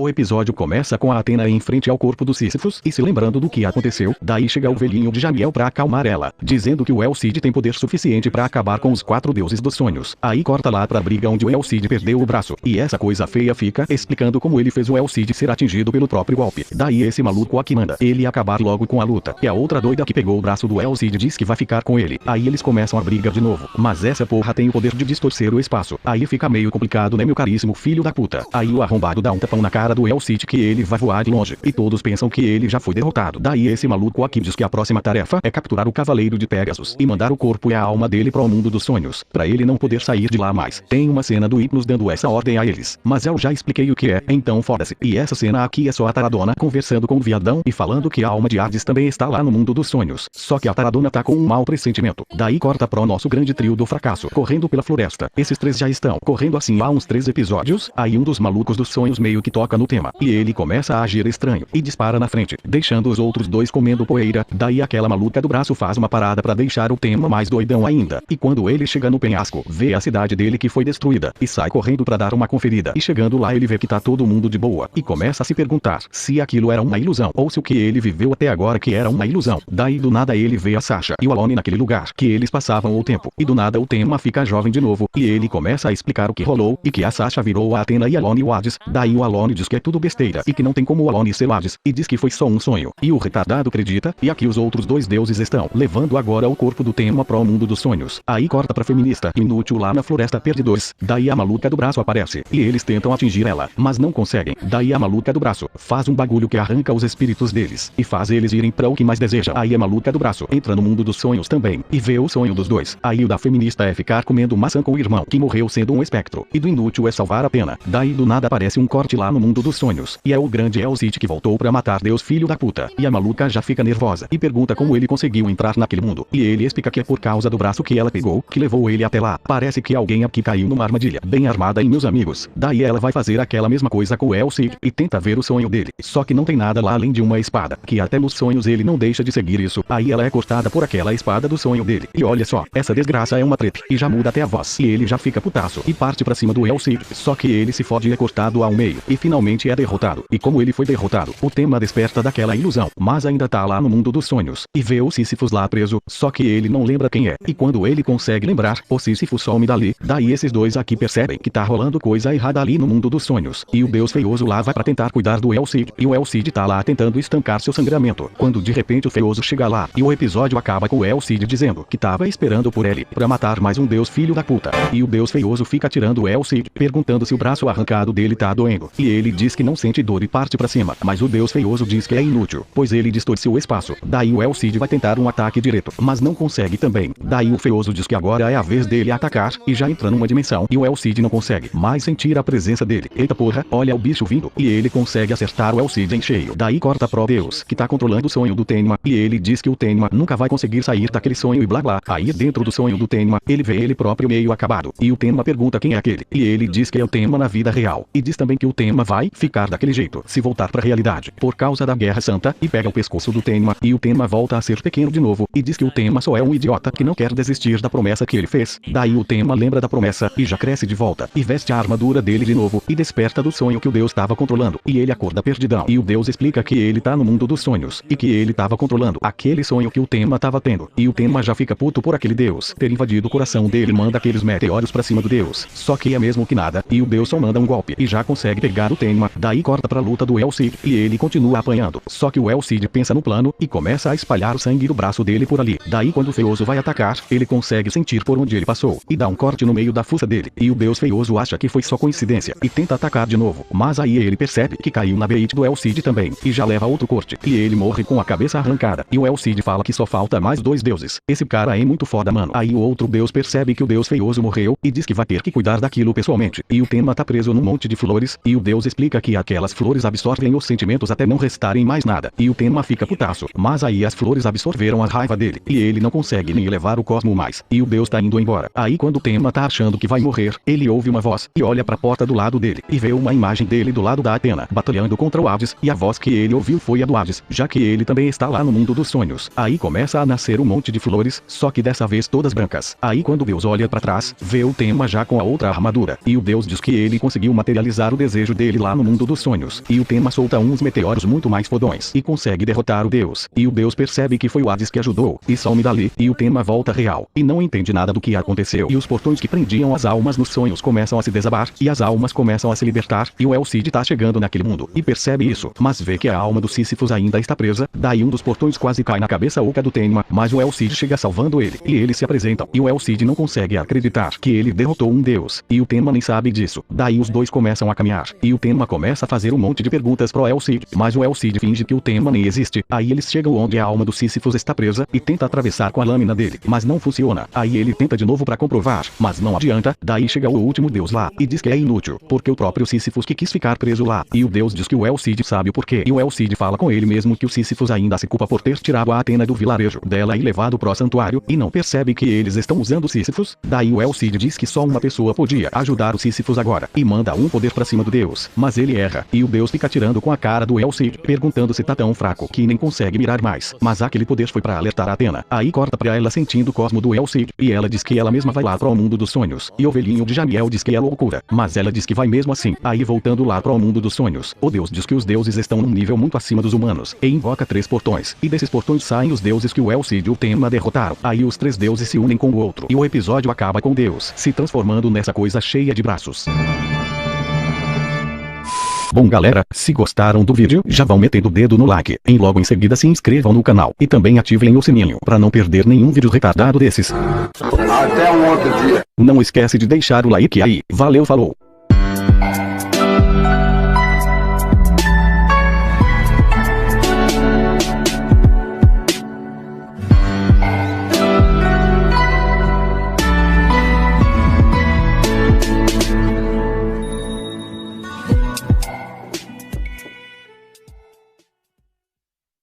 O episódio começa com a Athena em frente ao corpo do Sísifos e se lembrando do que aconteceu. Daí chega o velhinho de Jamiel pra acalmar ela, dizendo que o El Cid tem poder suficiente pra acabar com os 4 deuses dos sonhos. Aí corta lá pra briga onde o El Cid perdeu o braço, e essa coisa feia fica explicando como ele fez o El Cid ser atingido pelo próprio golpe. Daí esse maluco aqui manda ele acabar logo com a luta, e a outra doida que pegou o braço do El Cid diz que vai ficar com ele. Aí eles começam a briga de novo, mas essa porra tem o poder de distorcer o espaço. Aí fica meio complicado, né, meu caríssimo filho da puta? Aí o arrombado dá um tapão na cara do El Cid que ele vai voar de longe, e todos pensam que ele já foi derrotado. Daí esse maluco aqui diz que a próxima tarefa é capturar o Cavaleiro de Pegasus e mandar o corpo e a alma dele para o mundo dos sonhos, pra ele não poder sair de lá mais. Tem uma cena do Hypnos dando essa ordem a eles, mas eu já expliquei o que é, então foda-se. E essa cena aqui é só a Taradona conversando com o viadão e falando que a alma de Hades também está lá no mundo dos sonhos, só que a Taradona tá com um mau pressentimento. Daí corta pro nosso grande trio do fracasso, correndo pela floresta. Esses 3 já estão correndo assim há uns 3 episódios, aí um dos malucos dos sonhos meio que toca no tema, e ele começa a agir estranho, e dispara na frente, deixando os outros 2 comendo poeira. Daí aquela maluca do braço faz uma parada pra deixar o tema mais doidão ainda, e quando ele chega no penhasco, vê a cidade dele que foi destruída, e sai correndo pra dar uma conferida, e chegando lá ele vê que tá todo mundo de boa, e começa a se perguntar se aquilo era uma ilusão, ou se o que ele viveu até agora que era uma ilusão. Daí do nada ele vê a Sasha e o Alone naquele lugar que eles passavam o tempo, e do nada o tema fica jovem de novo, e ele começa a explicar o que rolou, e que a Sasha virou a Athena e Alone o Hades. Daí o Alone diz que é tudo besteira, e que não tem como o Alone ser o Hades, e diz que foi só um sonho, e o retardado acredita, e aqui os outros 2 deuses estão levando agora o corpo do tema pro mundo dos sonhos. Aí corta pra feminista inútil lá na floresta perdidores. Daí a maluca do braço aparece, e eles tentam atingir ela, mas não conseguem. Daí a maluca do braço faz um bagulho que arranca os espíritos deles, e faz eles irem pra o que mais deseja. Aí a maluca do braço entra no mundo dos sonhos também, e vê o sonho dos 2. Aí o da feminista é ficar comendo maçã com o irmão, que morreu sendo um espectro, e do inútil é salvar a Pena. Daí do nada aparece um corte lá no mundo dos sonhos, e é o grande El Cid que voltou pra matar Deus filho da puta, e a maluca já fica nervosa, e pergunta como ele conseguiu entrar naquele mundo, e ele explica que é por causa do braço que ela pegou, que levou ele até lá. Parece que alguém aqui caiu numa armadilha bem armada, meus amigos. Daí ela vai fazer aquela mesma coisa com o El Cid, e tenta ver o sonho dele, só que não tem nada lá além de uma espada, que até nos sonhos ele não deixa de seguir isso. Aí ela é cortada por aquela espada do sonho dele, e olha só, essa desgraça é uma treta, e já muda até a voz, e ele já fica putaço, e parte pra cima do El Cid, só que ele se fode e é cortado ao meio, e finalmente é derrotado. E como ele foi derrotado, o tema desperta daquela ilusão, mas ainda tá lá no mundo dos sonhos, e vê o Sísifos lá preso, só que ele não lembra quem é, e quando ele consegue lembrar, o Sísifos some dali. Daí esses 2 aqui percebem que tá rolando coisa errada ali no mundo dos sonhos, e o deus feioso lá vai pra tentar cuidar do El Cid, e o El Cid tá lá tentando estancar seu sangramento, quando de repente o feioso chega lá, e o episódio acaba com o El Cid dizendo que tava esperando por ele, pra matar mais um deus filho da puta, e o deus feioso fica tirando o El Cid, perguntando se o braço arrancado dele tá doendo, e ele diz que não sente dor e parte pra cima, mas o deus feioso diz que é inútil, pois ele distorceu o espaço. Daí o El Cid vai tentar um ataque direto, mas não consegue também. Daí o feioso diz que agora é a vez dele atacar, e já entra numa dimensão, e o El Cid não consegue mais sentir a presença dele. Eita porra, olha o bicho vindo, e ele consegue acertar o El Cid em cheio. Daí corta pro deus, que tá controlando o sonho do Tenma, e ele diz que o Tenma nunca vai conseguir sair daquele sonho e blá blá. Aí dentro do sonho do Tenma, ele vê ele próprio meio acabado, e o Tenma pergunta quem é aquele, e ele diz que é o Tenma na vida real, e diz também que o Tenma vai ficar daquele jeito se voltar pra realidade, por causa da Guerra Santa, e pega o pescoço do Tenma, e o Tenma volta a ser pequeno de novo, e diz que o Tenma só é um idiota que não quer desistir da promessa que ele fez. Daí o Tenma lembra da promessa, e já cresce de volta, e veste a armadura dele de novo, e desperta do sonho que o Deus estava controlando, e ele acorda perdidão, e o Deus explica que ele tá no mundo dos sonhos, e que ele tava controlando aquele sonho que o Tenma tava tendo, e o Tenma já fica puto por aquele Deus ter invadido o coração dele, manda aqueles meteoros pra cima do Deus, só que é mesmo que nada, e o Deus só manda um golpe, e já consegue pegar o Tenma. Daí corta pra luta do El Cid, e ele continua apanhando, só que o El Cid pensa no plano, e começa a espalhar o sangue do braço dele por ali. Daí quando o feioso vai atacar, ele consegue sentir por onde ele passou, e dá um corte no meio da fuça dele, e o deus feioso acha que foi só coincidência, e tenta atacar de novo, mas aí ele percebe que caiu na bait do El Cid também, e já leva outro corte, e ele morre com a cabeça arrancada, e o El Cid fala que só falta mais 2 deuses. Esse cara é muito foda, mano. Aí o outro deus percebe que o deus feioso morreu, e diz que vai ter que cuidar daquilo pessoalmente, e o Tenma tá preso num monte de flores, e o deus explica que aquelas flores absorvem os sentimentos até não restarem mais nada, e o Tenma fica putaço, mas aí as flores absorveram a raiva dele, e ele não consegue nem elevar o cosmo mais, e o deus tá indo embora. Aí quando o Tenma tá achando que vai morrer, ele ouve uma voz, e olha pra porta do lado dele, e vê uma imagem dele do lado da Athena, batalhando contra o Hades, e a voz que ele ouviu foi a do Hades, já que ele também está lá no mundo dos sonhos. Aí começa a nascer um monte de flores, só que dessa vez todas brancas. Aí quando Deus olha pra trás, vê o Tenma já com a outra armadura, e o Deus diz que ele conseguiu materializar o desejo dele lá lá no mundo dos sonhos, e o Tenma solta uns meteoros muito mais fodões, e consegue derrotar o deus, e o deus percebe que foi o Hades que ajudou, e some dali, e o Tenma volta real, e não entende nada do que aconteceu, e os portões que prendiam as almas nos sonhos começam a se desabar, e as almas começam a se libertar, e o El Cid tá chegando naquele mundo, e percebe isso, mas vê que a alma do Sísifos ainda está presa, daí um dos portões quase cai na cabeça oca do Tenma, mas o El Cid chega salvando ele, e eles se apresentam, e o El Cid não consegue acreditar que ele derrotou um deus, e o Tenma nem sabe disso, daí os dois começam a caminhar, e o Tenma começa a fazer um monte de perguntas pro El Cid, mas o El Cid finge que o Tenma nem existe, aí eles chegam onde a alma do Sísifos está presa, e tenta atravessar com a lâmina dele, mas não funciona, aí ele tenta de novo pra comprovar, mas não adianta, daí chega o último deus lá, e diz que é inútil, porque o próprio Sísifos que quis ficar preso lá, e o deus diz que o El Cid sabe o porquê, e o El Cid fala com ele mesmo que o Sísifos ainda se culpa por ter tirado a Atena do vilarejo dela e levado pro santuário, e não percebe que eles estão usando o Sísifos, daí o El Cid diz que só uma pessoa podia ajudar o Sísifos agora, e manda um poder pra cima do deus, mas ele erra, e o deus fica tirando com a cara do El Cid, perguntando se tá tão fraco que nem consegue mirar mais, mas aquele poder foi pra alertar a Atena, aí corta pra ela sentindo o cosmo do El Cid, e ela diz que ela mesma vai lá pro mundo dos sonhos, e o velhinho de Janiel diz que é loucura, mas ela diz que vai mesmo assim, aí voltando lá pro mundo dos sonhos, o deus diz que os deuses estão num nível muito acima dos humanos, e invoca 3 portões, e desses portões saem os deuses que o El Cid e o Tenma derrotaram, aí os 3 deuses se unem com o outro, e o episódio acaba com Deus se transformando nessa coisa cheia de braços. Bom galera, se gostaram do vídeo, já vão metendo o dedo no like, e logo em seguida se inscrevam no canal, e também ativem o sininho, pra não perder nenhum vídeo retardado desses. Até um outro dia. Não esquece de deixar o like aí, valeu, falou!